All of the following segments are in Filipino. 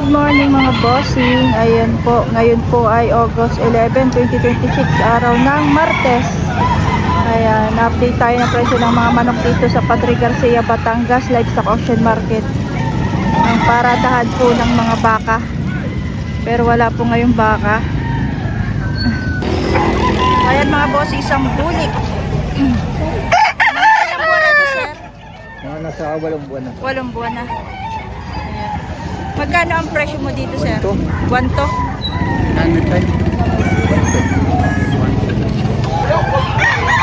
Good morning mga bossing. Ayan po, ngayon po ay August 11, 2026, araw ng Martes. Ayan, update tayo ng presyo ng mga manok dito sa Padre Garcia, Batangas Livestock Auction Market. Ang paradahan po ng mga baka. Pero wala po ngayong baka. Ayan mga bossing, isang bulik. Mga ilang buwan na ito, sir? Mga nasa 8 buwan na. 8 buwan na. Magkano ang presyo mo dito, sir? 1 to? 900 tayo.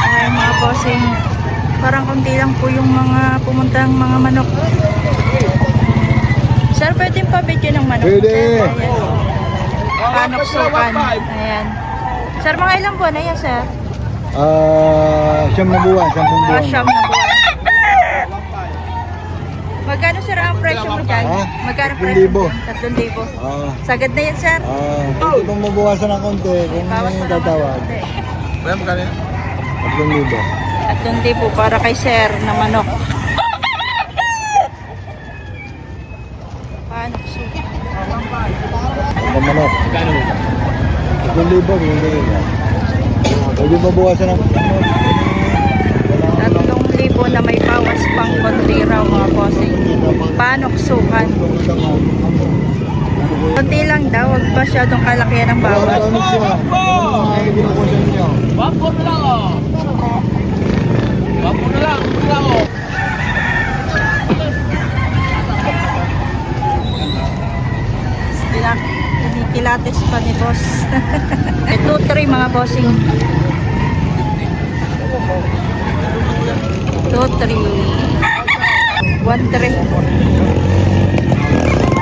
Ay, mga bossing. Parang konti lang po yung mga pumuntang mga manok. Sir, pwede yung pabidyo ng manok? Pwede. Sir, ayan. Manok sukan. Ayan. Sir, mga ilang buwan na yan, sir? 10 buwan, 10 buwan. Siyam na buwan. Magkano, sir, ang presyo mo dyan? Ha? Magkano presyo mo 3,000. dyan? 3,000. Sagad na yan, sir. Pwede kung mabawasan ng konti, kung Bawas pa naman tatawag. konti. Kaya magkano yan? 3,000 para kay sir na manok. Paano suka? 3,000. Ang manok. Magkano? 3,000, hindi yan. Pwede mabawasan ng 3,000 na may bawas pang konti raw mga bossing. Panok sukan. Konti lang daw, wag masyadong kalakihan ng bawas. Ano siya? Ay, binukusan niyo. Wapo na lang oh. Wapo na lang oh. Kinikilates pa ni boss. 2-3 mga bossing. 2-3. 1-3.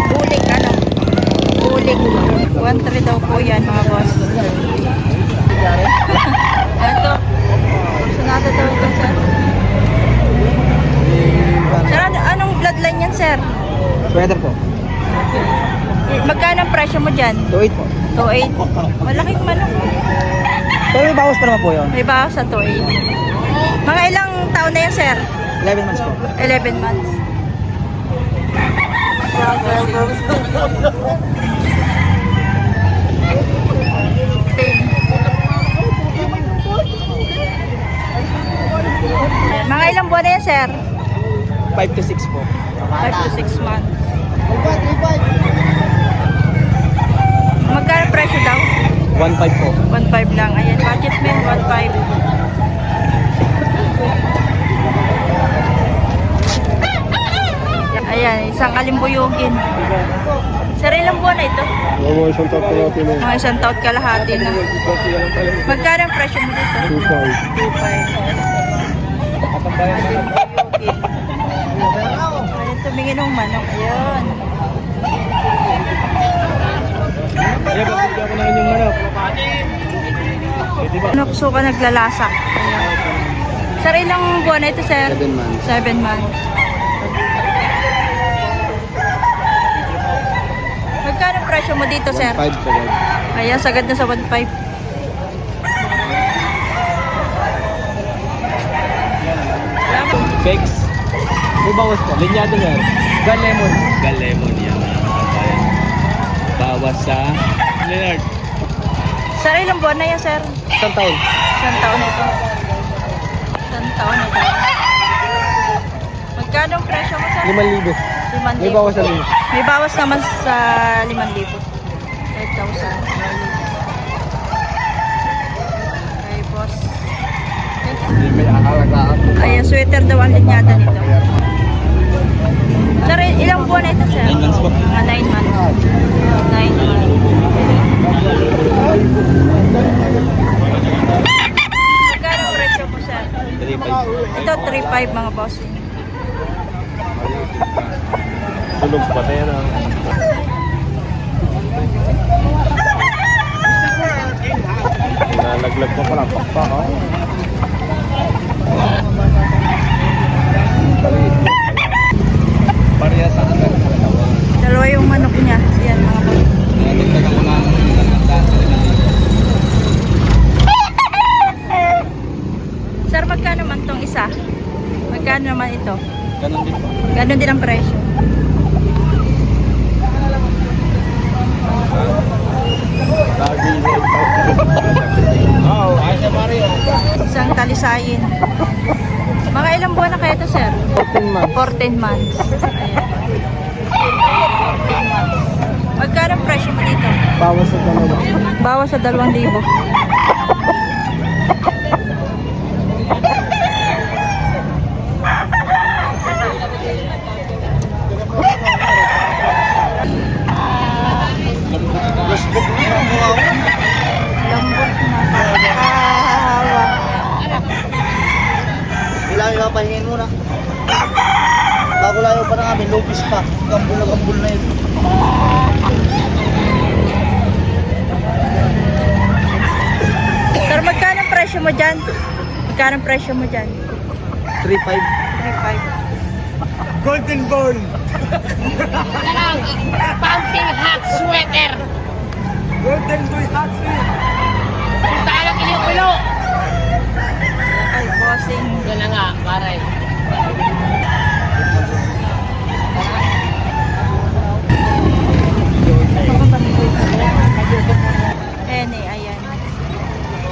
Bulik ano? Bulik. 1-3 daw po yan mga boss. Ito. Sunado daw ito, sir. Sir, anong bloodline yan, sir? Sweater po. Magkano ang presyo mo dyan? 2,800 po. 2.8. Malaking manok. Pero may bawas pa naman po yun. May bawas sa 2.8. Mga ilang taon na yan, sir? 11 months po. 11 months. Ayan, mga ilang buwan na yan, sir? 5 to 6 po. 5 to 6 months. Magkano presyo daw? 1,500 po. 1.5 lang. Ayan, budget men, 1.5. Ayan, isang alimbuyugin. Sir, ilang buwan na ito? Oo, isang taon po natin eh. Mga isang taon kalahati na. Magkano ang presyo mo dito? 2.5. Alimbuyugin. Ayan, tumingin ng manok. Ayan. Kaya ba, bigyan ko na rin yung manok. Manok suka naglalasak. Ayan. Sir, ilang buwan na ito, sir? 7 months. 7 months. Magkano ang presyo mo dito, sir? 5 po. Ayan, sagad na sa 1.5. Bex. May bawas po. Linyado na. Gun lemon. Gun lemon yan. Bawas sa Leonard. Sir, ilang buwan na yan, sir? Isang taon. Isang taon na ito. Isang taon na ito. Magkano ang presyo mo, sir? 5,000. 5,000. May bawas na rin. May bawas naman sa 5,000. 5,000. Okay, boss. May akalagaan. Ayan, sweater daw ang linyada nito. Sir, ilang buwan na ito, sir? 9 months po. Mga 9 months. 9 months. Magkano ang presyo mo, sir? 3.5. Ito, 3,500 mga boss. Tulog pa tayo na. Nalaglag pa pala. Pakpak ha. Pareha sa akin. Dalawa yung manok niya. Yan mga boss. Nalaglag ako na. Sir, magkano man tong isa? Magkano naman ito? Ganun din po. Ganon din ang presyo. 14 months. Ayan. Magkano ang presyo mo dito? Bawas sa dalawa. Bawas sa 2,000. Facebook na mo ako. Lambot na. Hahawa. Kailangan yung pahingin muna. Bago layo pa na kami, lupis pa. Gambul na yun. Sir, magkano ang presyo mo dyan? Magkano ang presyo mo dyan? 3.5. 3,500. Golden ball! Pumping hot sweater. Golden boy hot sweet! Talang kilo-kilo. Ay, bossing. Yan na nga, pare. Ene, ayan.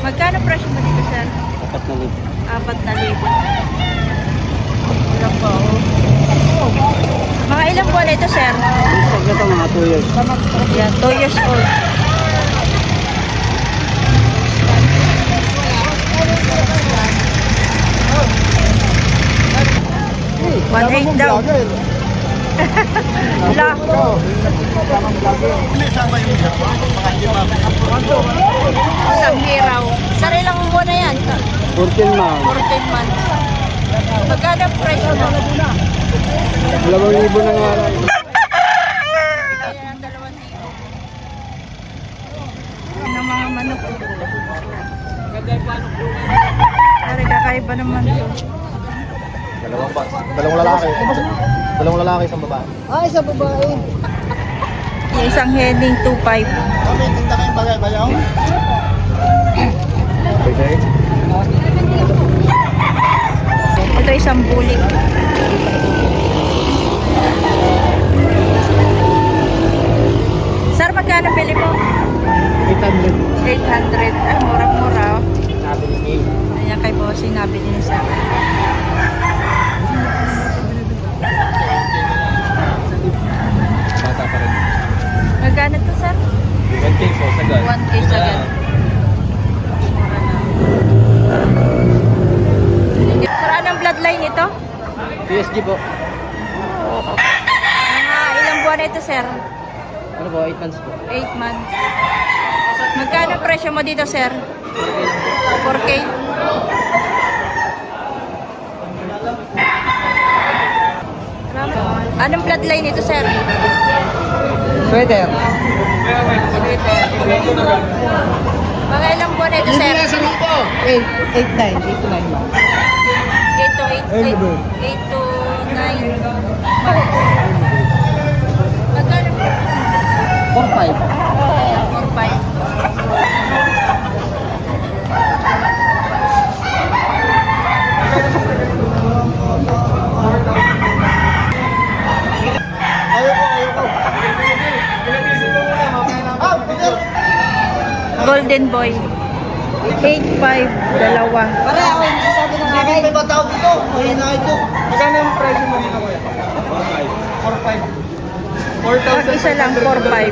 Magkano presyo mo dito, sir? 4,000. Ilang po? Mga ilang buwan na ito, sir? Ito mga 2 years. Yan, 2 years old. One eight daw. La. Isang hiraw. Sir, ilang buwan na yan? 14 na. 14 months. Magkano ang presyo mo? 2,000 na nga lang. Ayan ang 2,000. Ng mga manok. Pare, kakaiba naman yun. Dalawang lalaki. Dalawang lalaki, isang babae. Ah, isang babae. Yung isang heading 2,500. Kami, tinta kayong bagay, bayaw. Okay. Ito isang bulik. Sir, magkano bili mo? 800. 800. Ay, murang-mura. Oh. Nabili ni. Ayan kay bossing, nabili ni sir. Bata pa rin. Magkano to, sir? 1K po, sagad. 1K sagad. Mura na. Sir, anong bloodline ito? PSG po. Mga ilang buwan na ito, sir? Ano po, 8 months po. 8 months. Magkano presyo mo dito, sir? 4K? Anong bloodline ito, sir? Sweater. Mga ilang buwan na ito, sir? 8, 9 lang. 8 to 8 to 9. Magkano? 4-5. 4-5. Golden Boy. 8-5, dalawa. Pare, ako yung sasabi ng akin. May batawag ito. Ayun na ito. Magkano yung presyo mo dito, kuya? 4.5. 4.5. Pag isa lang, 4-5.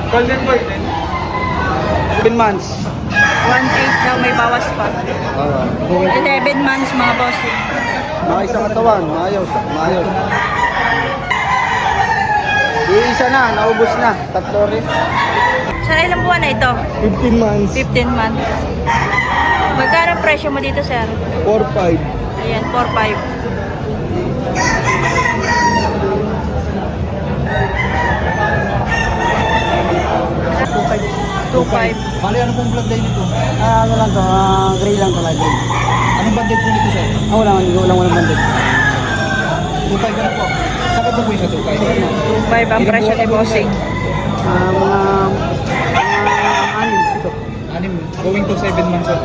Golden boy din. 7 months. 1.8 daw, may bawas pa. 11 months, mga boss. Mga isang katawan, maayos, maayos. Iisa na, naubos na. 3 rin. Sir, ilang buwan na ito? 15 months. 15 months. Magkano ang presyo mo dito, sir? 4-5. Ayan, 4-5. $2.5. Bali, ano pong blood line ito? Ano lang to, gray lang to, light gray. Anong banded po nito, sir? Walang bandit. 2.5 ka na po. Sakit na po yung sa 2.5. 2.5 ang presyo ni Bossing. Mga 6 ito. Going to 7 months old.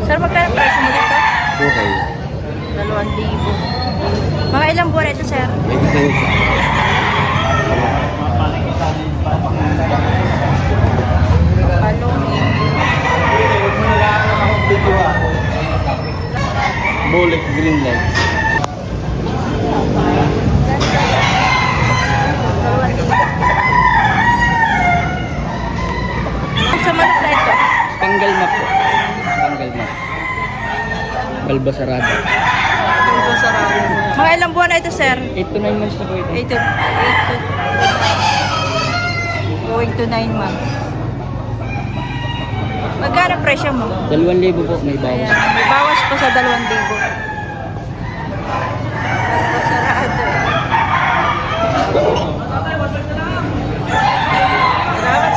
Sir, magkano ang presyo mo dito? Okay. 2,000. Bulba sarado. Pulbo sarado. Mga ilang buwan na ito, sir? 8 to 9 months na po ito. 8 to going to 9 months. Magkano presyo mo? 2,000 po, may bawas. Ayan, may bawas pa sa 2,000. Sarado.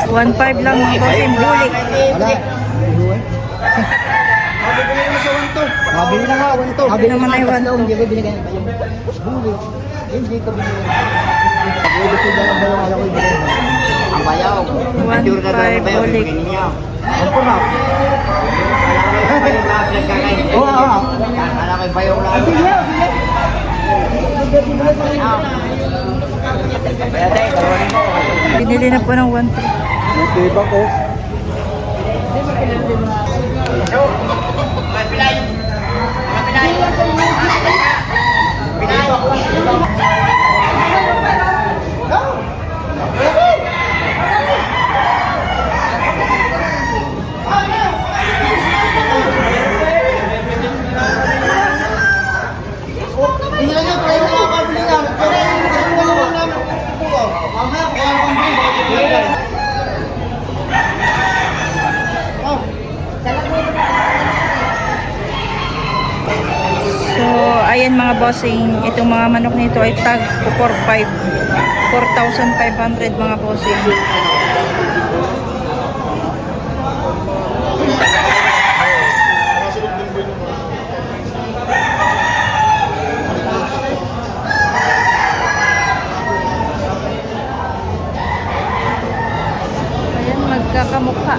1.5 lang mga bossing, bulik. Wala. Mabili na nga, 1 to. Mabili naman na yung 1 to. Hindi ko binigyan. Buli. Hindi ko binigyan. Pag-uwi ko dyan ang bayong alam ko ibigay. Ang bayaw. 1.5 bulik. Ano po na? Oo, oo. Kala ko bayong lang. Sige, sige. Binili na po ng 1 to. Diba ko? So, ayan mga bossing, itong mga manok nito ay tag 4,500 mga bossing. Ayan, magkakamukha.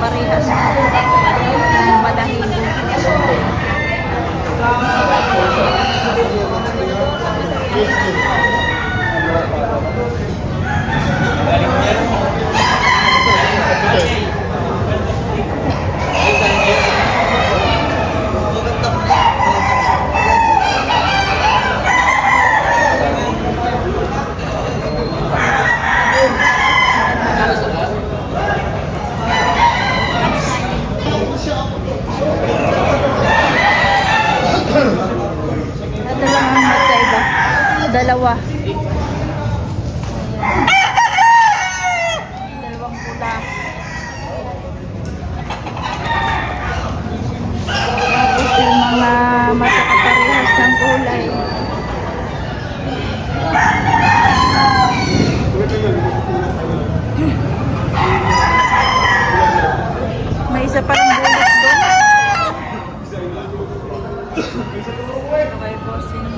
Parehas ng balahibo. Ito lang ang magkaiba. Dalawa. Dalawang pula. Tapos yung mga magkakaparehas ng kulay. May isa pa ng bulik doon. Okay, bossing.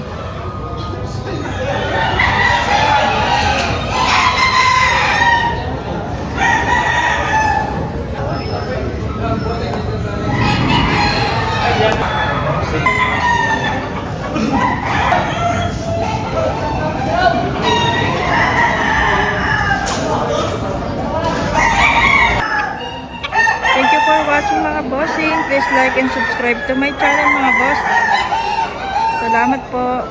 Thank you for watching mga bossing. Please like and subscribe to my channel mga boss. Salamat po.